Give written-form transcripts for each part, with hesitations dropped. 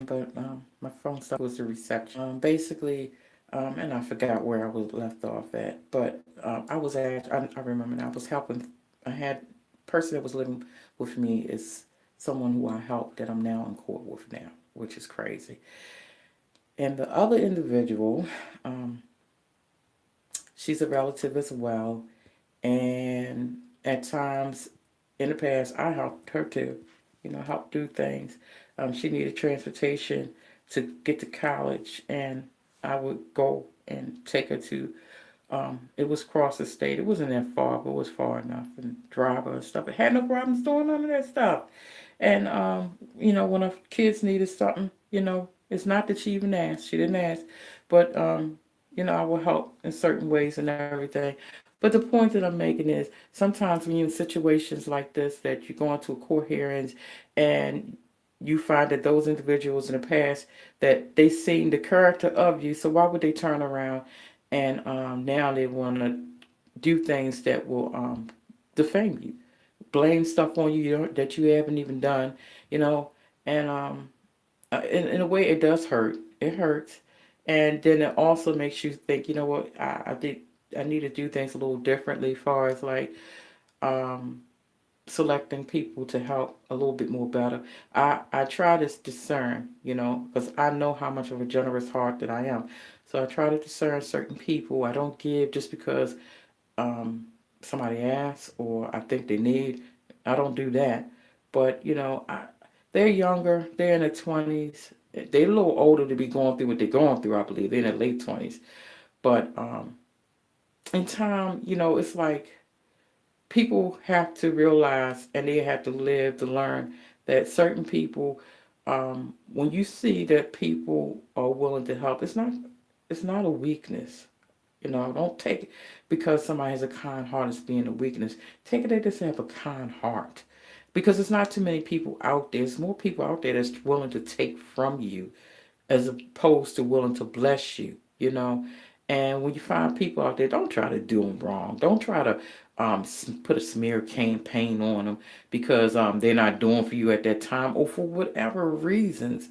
but my phone stuff was the reception. Basically, and I forgot where I was left off at, but I remember now, I was helping, I had, person that was living with me is someone who I helped that I'm now in court with now, which is crazy. And the other individual, um, she's a relative as well, and at times in the past, I helped her to, help do things. She needed transportation to get to college, and I would go and take her to. It was across the state. It wasn't that far, but it was far enough, and drive her and stuff. I had no problems doing none of that stuff. And when her kids needed something, it's not that she even asked. She didn't ask, but I will help in certain ways and everything. But the point that I'm making is sometimes when you're in situations like this, that you go into a court hearings and you find that those individuals in the past that they seen the character of you, so why would they turn around and now they want to do things that will defame you, blame stuff on you that you haven't even done, you know, and in a way it does hurt. It hurts, and then it also makes you think, what, I think I need to do things a little differently, as far as like um, selecting people to help a little bit more better. I try to discern, because I know how much of a generous heart that I am. So I try to discern certain people. I don't give just because um, somebody asks or I think they need. I don't do that. But they're younger. They're in their 20s. They're a little older to be going through what they're going through. I believe they're in their late 20s. But in time, it's like people have to realize and they have to live to learn that certain people, when you see that people are willing to help, it's not a weakness. Don't take it because somebody has a kind heart as being a weakness. Take it, they just have a kind heart. Because it's not too many people out there. There's more people out there that's willing to take from you as opposed to willing to bless you. And when you find people out there, don't try to do them wrong. Don't try to put a smear campaign on them because they're not doing for you at that time or for whatever reasons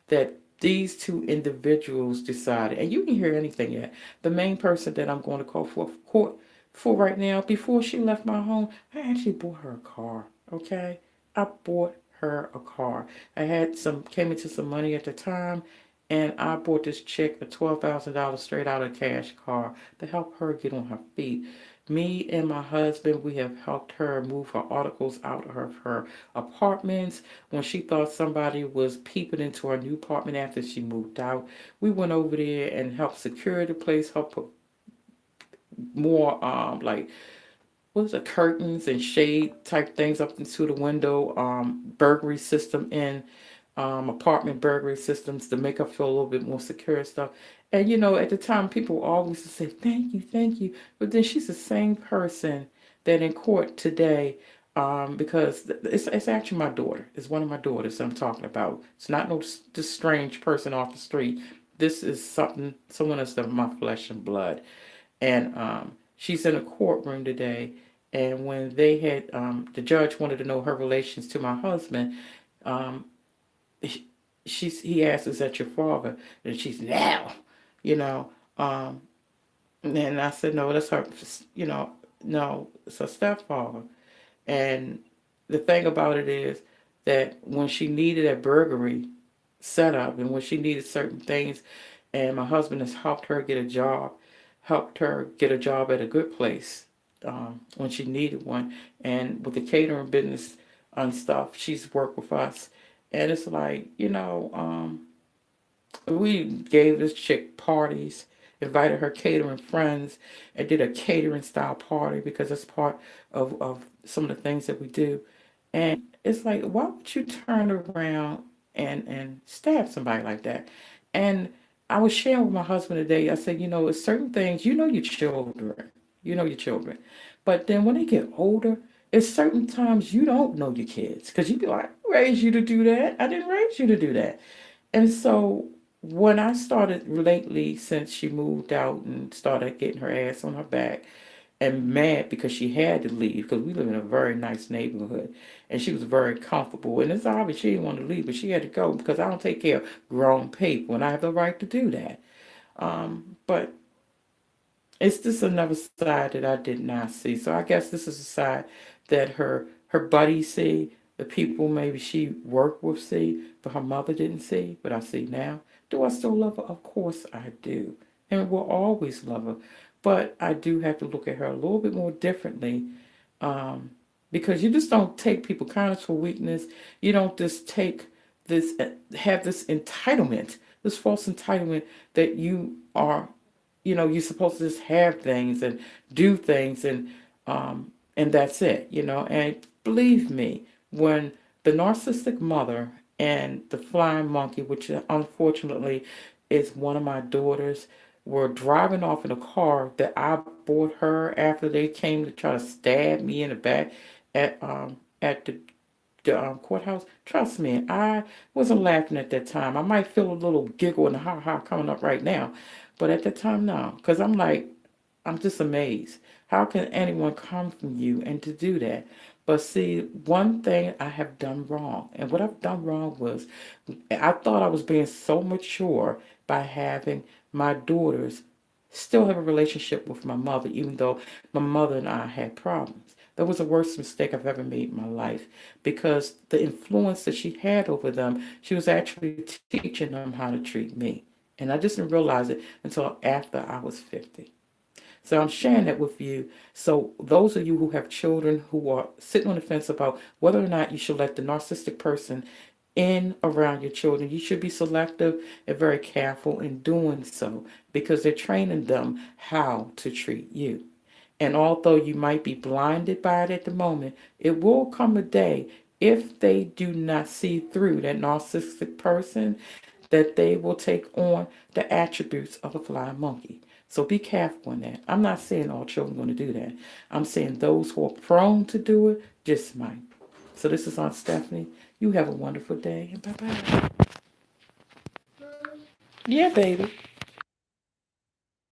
that these two individuals decided. And you can hear anything yet. The main person that I'm going to call for court for right now, before she left my home, I actually bought her a car. Okay, I bought her a car. I had came into some money at the time, and I bought this chick a $12,000 straight out of cash car to help her get on her feet. Me and my husband, we have helped her move her articles out of her apartments. When she thought somebody was peeping into her new apartment after she moved out, we went over there and helped secure the place, help put more like what's the curtains and shade type things up into the window, burglary system in, apartment burglary systems to make her feel a little bit more secure and stuff. And at the time, people always say thank you, but then she's the same person that in court today, because it's actually my daughter. It's one of my daughters that I'm talking about. It's not no this strange person off the street. This is someone that's of my flesh and blood, and she's in a courtroom today. And when they had, the judge wanted to know her relations to my husband, um, he asked, "Is that your father?" And she's now, you know, um, and I said, "No, that's her, you know, no, it's her stepfather." And the thing about it is that when she needed a burglary set up and when she needed certain things, and my husband has helped her get a job at a good place when she needed one. And with the catering business and stuff, she's worked with us. And it's like, we gave this chick parties, invited her catering friends, and did a catering style party because it's part of some of the things that we do. And it's like, why would you turn around and stab somebody like that? And I was sharing with my husband today, I said, it's certain things, your children, your children. But then when they get older, it's certain times you don't know your kids because you be like, I raised you to do that. I didn't raise you to do that. And so when I started lately, since she moved out and started getting her ass on her back, and mad because she had to leave because we live in a very nice neighborhood and she was very comfortable. And it's obvious she didn't want to leave, but she had to go because I don't take care of grown people and I have the right to do that. But it's just another side that I did not see. So I guess this is a side that her buddies see, the people maybe she worked with see, but her mother didn't see, but I see now. Do I still love her? Of course I do. And will always love her. But I do have to look at her a little bit more differently, um, because you just don't take people kindness for weakness. You don't just take this, have this entitlement, this false entitlement that you are, you're supposed to just have things and do things and that's it, And believe me, when the narcissistic mother and the flying monkey, which unfortunately is one of my daughters, were driving off in a car that I bought her after they came to try to stab me in the back at the courthouse. Trust me, I wasn't laughing at that time. I might feel a little giggle and ha ha coming up right now, but at that time, no, because I'm like, I'm just amazed. How can anyone come from you and to do that? But see, one thing I have done wrong, and what I've done wrong was I thought I was being so mature by having my daughters still have a relationship with my mother, even though my mother and I had problems. That was the worst mistake I've ever made in my life because the influence that she had over them, she was actually teaching them how to treat me. And I just didn't realize it until after I was 50. So I'm sharing that with you. So those of you who have children who are sitting on the fence about whether or not you should let the narcissistic person in around your children, you should be selective and very careful in doing so because they're training them how to treat you. And although you might be blinded by it at the moment, it will come a day if they do not see through that narcissistic person that they will take on the attributes of a flying monkey. So be careful in that. I'm not saying all children are going to do that. I'm saying those who are prone to do it just might. So this is Aunt Stephanie. You have a wonderful day and bye bye. Yeah, baby.